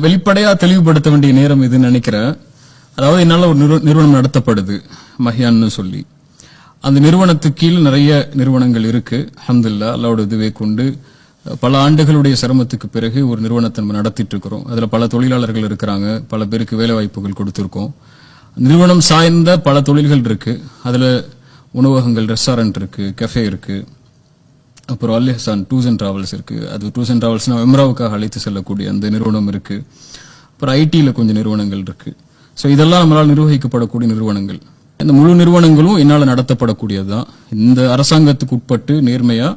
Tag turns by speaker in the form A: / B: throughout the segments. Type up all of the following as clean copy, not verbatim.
A: வெளிப்படையா தெளிவுபடுத்த வேண்டிய நேரம் இதுன்னு நினைக்கிறேன். அதாவது என்னால ஒரு நிறுவனம் நடத்தப்படுது மஹியான்னு சொல்லி. அந்த நிறுவனத்துக்கு கீழ் நிறைய நிறுவனங்கள் இருக்கு. அல்ஹம்துலில்லாஹ் அல்லாஹ்வுடைய உதவியை கொண்டு பல ஆண்டுகளுடைய சிரமத்துக்கு பிறகு ஒரு நிறுவனத்தை நம்ம நடத்திட்டு இருக்கிறோம். அதுல பல தொழிலாளர்கள் இருக்கிறாங்க, பல பேருக்கு வேலை வாய்ப்புகள் கொடுத்திருக்கோம். நிறுவனம் சார்ந்த பல தொழில்கள் இருக்கு. அதுல உணவகங்கள், ரெஸ்டாரண்ட் இருக்கு, கஃபே இருக்கு, அப்புறம் அல் இஹ்சான் டூர்ஸ் அண்ட் டிராவல்ஸ் இருக்கு. அது டூர்ஸ் அண்ட் டிராவல்ஸ்னா உம்ராவுக்காக அழைத்து செல்லக்கூடிய அந்த நிறுவனம் இருக்கு. அப்புறம் ஐடியில கொஞ்சம் நிறுவனங்கள் இருக்கு. சோ இதெல்லாம் நம்மளால் நிர்வகிக்கப்படக்கூடிய நிறுவனங்கள். இந்த முழு நிறுவனங்களும் என்னால நடத்தப்படக்கூடியதுதான். இந்த அரசாங்கத்துக்கு உட்பட்டு நேர்மையா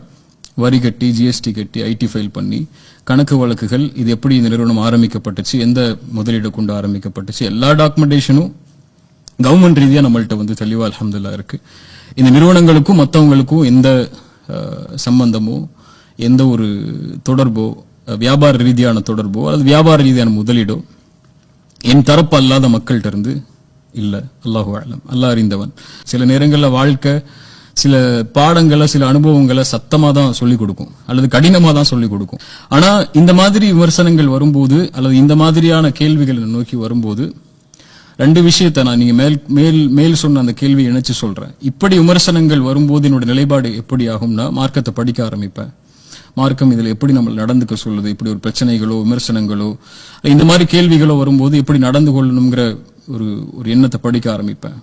A: வரி கட்டி, ஜிஎஸ்டி கட்டி, ஐடி ஃபைல் பண்ணி, கணக்கு வழக்குகள், இது எப்படி இந்த நிறுவனம் ஆரம்பிக்கப்பட்டுச்சு, எந்த முதலீடு கொண்டு ஆரம்பிக்கப்பட்டுச்சு, எல்லா டாக்குமெண்டேஷனும் கவர்மெண்ட் ரீதியா நம்மள்ட்ட தெளிவா அல்ஹம்துலில்லாஹ் இருக்கு. இந்த நிறுவனங்களுக்கும் மற்றவங்களுக்கும் எந்த சம்பந்தமோ, எந்த ஒரு தொடர்போ, வியாபார ரீதியான தொடர்போ அல்லது வியாபார ரீதியான முதலீடோ என் தரப்பு அல்லாத மக்கள்கிட்ட இருந்து இல்ல. அல்லாஹு அலம், அல்லாஹ் அறிந்தவன். சில நேரங்கள்ல வாழ்க்கை சில பாடங்களை, சில அனுபவங்களை சத்தமா தான் சொல்லிக் கொடுக்கும் அல்லது கடினமா தான் சொல்லிக் கொடுக்கும். ஆனா இந்த மாதிரி விமர்சனங்கள் வரும்போது அல்லது இந்த மாதிரியான கேள்விகளை நோக்கி வரும்போது ரெண்டு விஷயத்தை நான் நீங்க மேல் சொன்ன அந்த கேள்வியை இணைச்சு சொல்றேன். இப்படி விமர்சனங்கள் வரும்போது என்னோட நிலைப்பாடு எப்படி ஆகும்னா, மார்க்கத்தை படிக்க ஆரம்பிப்பேன். மார்க்கம் இதுல எப்படி நம்ம நடந்துக்க சொல்லுது, இப்படி ஒரு பிரச்சனைகளோ விமர்சனங்களோ இந்த மாதிரி கேள்விகளோ வரும்போது எப்படி நடந்து கொள்ளணுங்கிற ஒரு எண்ணத்தை படிக்க ஆரம்பிப்பேன்.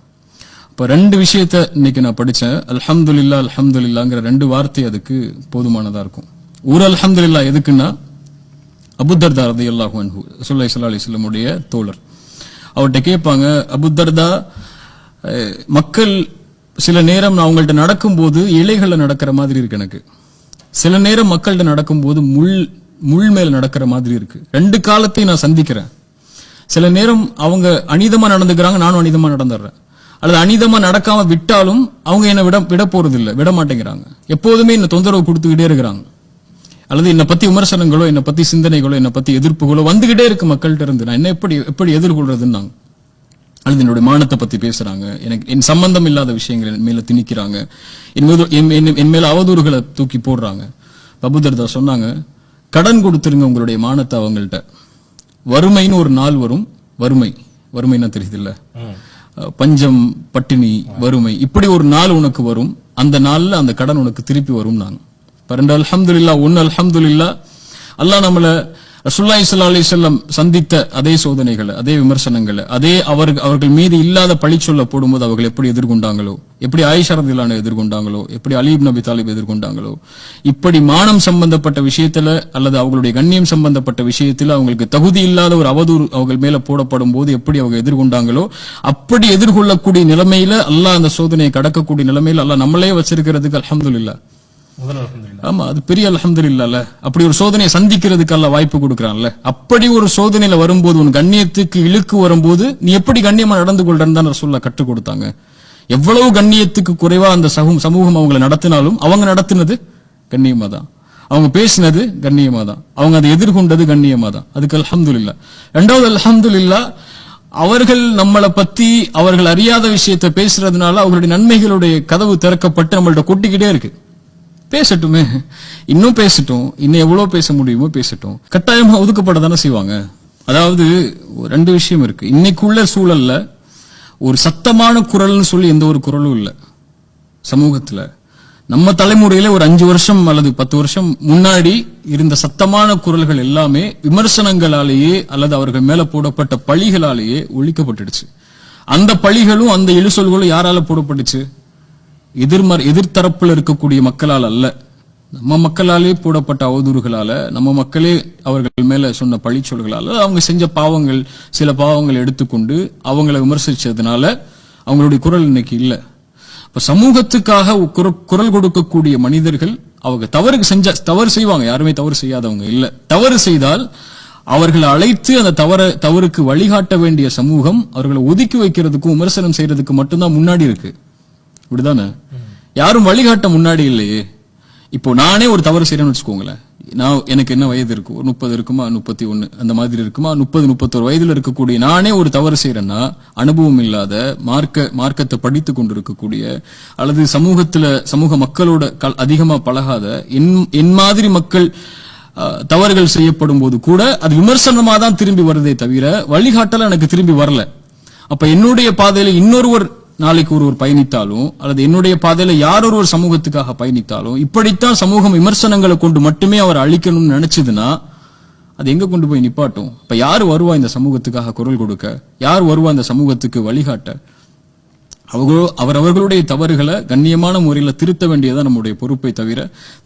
A: இப்ப ரெண்டு விஷயத்த இன்னைக்கு நான் படிச்சேன். அல்ஹம்துலில்லாஹ் அல்ஹம்துலில்லாஹ்ங்கிற ரெண்டு வார்த்தை அதுக்கு போதுமானதா இருக்கும். ஒரு அல்ஹம்துலில்லாஹ் எதுக்குன்னா, அபூ தர்தா ரலியல்லாஹு அன்ஹு ரசூலுல்லாஹி ஸல்லல்லாஹு அலைஹி வஸல்லம் உடைய தோழர். அவர்கிட்ட கேட்பாங்க, அபூ தர்தா, மக்கள் சில நேரம் நான் அவங்கள்ட்ட நடக்கும்போது இலைகள்ல நடக்கிற மாதிரி இருக்கு எனக்கு, சில நேரம் மக்கள்கிட்ட நடக்கும்போது முள் மேல நடக்கிற மாதிரி இருக்கு. ரெண்டு காலத்தையும் நான் சந்திக்கிறேன். சில நேரம் அவங்க அநீதமா நடந்துக்கிறாங்க, நானும் அநீதமா நடந்துடுறேன். அல்லது அநீதமா நடக்காம விட்டாலும் அவங்க என்ன விட போறது இல்ல, விட மாட்டேங்கிறாங்க. எப்போதுமே என்ன தொந்தரவு கொடுத்துக்கிட்டே இருக்கிறாங்க. அல்லது என்னை பத்தி விமர்சனங்களோ, என்னை பத்தி சிந்தனைகளோ, என்னை பத்தி எதிர்ப்புகளோ வந்துகிட்டே இருக்கு மக்கள்கிட்ட இருந்து. நான் என்ன எப்படி எதிர்கொள்றதுன்னு அல்லது என்னுடைய மானத்தை பத்தி பேசுறாங்க, எனக்கு என் சம்பந்தம் இல்லாத விஷயங்கள் என் மேல திணிக்கிறாங்க, என் மேல அவதூறுகளை தூக்கி போடுறாங்க. அபூ தர்தா சொன்னாங்க, கடன் கொடுத்துருங்க உங்களுடைய மானத்தை அவங்கள்ட்ட. வறுமைன்னு ஒரு நாள் வரும். வறுமைன்னா தெரியுது இல்ல, பஞ்சம், பட்டினி, வறுமை, இப்படி ஒரு நாள் உனக்கு வரும். அந்த நாள்ல அந்த கடன் உனக்கு திருப்பி வரும். நாங்க ரெண்டு அல்ஹம்துலில்லாஹ். ஒன்னு அல்ஹம்துலில்லாஹ், அல்லாஹ் நம்மள ரசூலுல்லாஹி ஸல்லல்லாஹு அலைஹி வஸல்லம் சந்தித்த அதே சோதனைகளை, அதே விமர்சனங்களை, அதே அவர்கள் மீது இல்லாத பழி சொல்ல போடும்போது அவர்கள் எப்படி எதிர்கொண்டாங்களோ, எப்படி ஆயிஷா ரலியல்லாஹு அன்ஹா எதிர்கொண்டாங்களோ, எப்படி அலி இப்னு அபி தாலிப் எதிர்கொண்டாங்களோ, இப்படி மானம் சம்பந்தப்பட்ட விஷயத்துல அல்லது அவங்களுடைய கண்ணியம் சம்பந்தப்பட்ட விஷயத்துல அவங்களுக்கு தகுதி இல்லாத ஒரு அவதூறு அவங்க மேல போடப்படும் போது எப்படி அவங்க எதிர்கொண்டாங்களோ, அப்படி எதிர்கொள்ளக்கூடிய நிலைமையில அல்லாஹ் அந்த சோதனையை கடக்கக்கூடிய நிலைமையில அல்லாஹ் நம்மளே வச்சிருக்கிறதுக்கு அல்ஹம்துலில்லாஹ். ஆமா, அது பெரிய அல்ஹம்துலில்லாஹ்ல. அப்படி ஒரு சோதனையை சந்திக்கிறதுக்கு அல்லாஹ் வாய்ப்பு கொடுக்கறான்ல. அப்படி ஒரு சோதனையில வரும்போது, உன் கண்ணியத்துக்கு இழுக்கு வரும்போது நீ எப்படி கண்ணியமா நடந்து கொள்றன்னு தான் ரசூலுல்லாஹ் கற்றுக் கொடுத்தாங்க. எவ்வளவு கண்ணியத்துக்கு குறைவா அந்த சமூகம் அவங்களை நடத்தினாலும் அவங்க நடத்தினது கண்ணியமா தான், அவங்க பேசினது கண்ணியமா தான், அவங்க அதை எதிர்கொண்டது கண்ணியமா தான். அதுக்கு அல்ஹம்துலில்லாஹ். இரண்டாவது அல்ஹம்துலில்லாஹ், அவர்கள் நம்மளை பத்தி அவர்கள் அறியாத விஷயத்தை பேசுறதுனால அவர்களுடைய நன்மைகளுடைய கதவு திறக்கப்பட்டு நம்மள்ட்ட கொட்டிக்கிட்டே இருக்கு. பேசட்டுமே, இன்னும் பேசட்டும், இன்னும் எவ்வளவு பேச முடியுமோ பேசட்டும். கட்டாயமா ஒதுக்கப்பட தானே செய்வாங்க. அதாவது ரெண்டு விஷயம் இருக்கு. இன்னைக்குள்ள சூழல்ல ஒரு சத்தமான குரல்னு சொல்லி எந்த ஒரு குரலும் இல்ல சமூகத்துல. நம்ம தலைமுறையில ஒரு 5 வருஷம் அல்லது 10 வருஷம் முன்னாடி இருந்த சத்தமான குரல்கள் எல்லாமே விமர்சனங்களாலேயே அல்லது அவர்கள் மேல போடப்பட்ட பழிகளாலேயே ஒழிக்கப்பட்டுடுச்சு. அந்த பழிகளும் அந்த இழுசொல்களும் யாரால போடப்பட்டுச்சு? எதிர்த்தரப்புல இருக்கக்கூடிய மக்களால் அல்ல, நம்ம மக்களாலே போடப்பட்ட அவதூறுகளால, நம்ம மக்களே அவர்கள் மேல சொன்ன பழிச்சொல்களால, அவங்க செஞ்ச பாவங்கள், சில பாவங்கள் எடுத்துக்கொண்டு அவங்களை விமர்சிச்சதுனால அவங்களுடைய குரல் இன்னைக்கு இல்ல. இப்ப சமூகத்துக்காக குரல் கொடுக்கக்கூடிய மனிதர்கள் அவங்க தவறு செய்வாங்க. யாருமே தவறு செய்யாதவங்க இல்ல. தவறு செய்தால் அவர்களை அழைத்து அந்த தவறுக்கு வழிகாட்ட வேண்டிய சமூகம் அவர்களை ஒதுக்கி வைக்கிறதுக்கும் விமர்சனம் செய்யறதுக்கு மட்டும்தான் முன்னாடி இருக்கு. இப்படிதானே? யாரும் வழிகாட்ட முன்னாடி இல்லையே. இப்போ நானே ஒரு தவறு செய்யறேன்னு வச்சுக்கோங்களேன், எனக்கு என்ன வயது இருக்கும், 30 இருக்குமா, 31 அந்த மாதிரி இருக்குமா, 30-31 வயதுல இருக்கக்கூடிய நானே ஒரு தவறு செய்யறேன்னா, அனுபவம் இல்லாத மார்க்கத்தை படித்து கொண்டு இருக்கக்கூடிய அல்லது சமூக மக்களோட அதிகமா பழகாத என் மாதிரி மக்கள் தவறுகள் செய்யப்படும் போது கூட அது விமர்சனமா தான் திரும்பி வருதே தவிர வழிகாட்டல எனக்கு திரும்பி வரல. அப்ப என்னுடைய பாதையில இன்னொருவர் நாளைக்கு ஒருவர் பயணித்தாலும் அல்லது என்னுடைய பாதையில யார் ஒருவர் சமூகத்துக்காக பயணித்தாலும் இப்படித்தான் சமூகம் விமர்சனங்களை கொண்டு மட்டுமே அவர் அழிக்கணும்னு நினைச்சதுன்னா அது எங்க கொண்டு போய் நிப்பாட்டும்? இப்ப யாரு வருவா இந்த சமூகத்துக்காக குரல் கொடுக்க? யார் வருவா இந்த சமூகத்துக்கு வழிகாட்ட? அவர்களுடைய தவறுகளை கண்ணியமான முறையில் திருத்த வேண்டியதான் நம்முடைய பொறுப்பை தவிர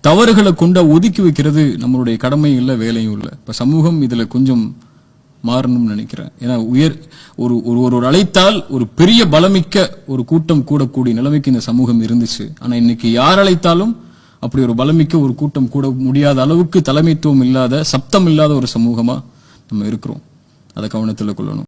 A: தவறுகளை கொண்டு ஒதுக்கி வைக்கிறது நம்மளுடைய கடமையும் இல்லை, வேலையும் இல்லை. இப்ப சமூகம் இதுல கொஞ்சம் மாறணும்னு நினைக்கிறேன். ஏன்னா ஒரு அழைத்தால் ஒரு பெரிய பலமிக்க ஒரு கூட்டம் கூடக்கூடிய நிலைமைக்கு இந்த சமூகம் இருந்துச்சு. ஆனா இன்னைக்கு யார் அழைத்தாலும் அப்படி ஒரு பலமிக்க ஒரு கூட்டம் கூட முடியாத அளவுக்கு தலைமைத்துவம் இல்லாத, சப்தம் இல்லாத ஒரு சமூகமா நம்ம இருக்கிறோம். அதை கவனத்தில் கொள்ளணும்.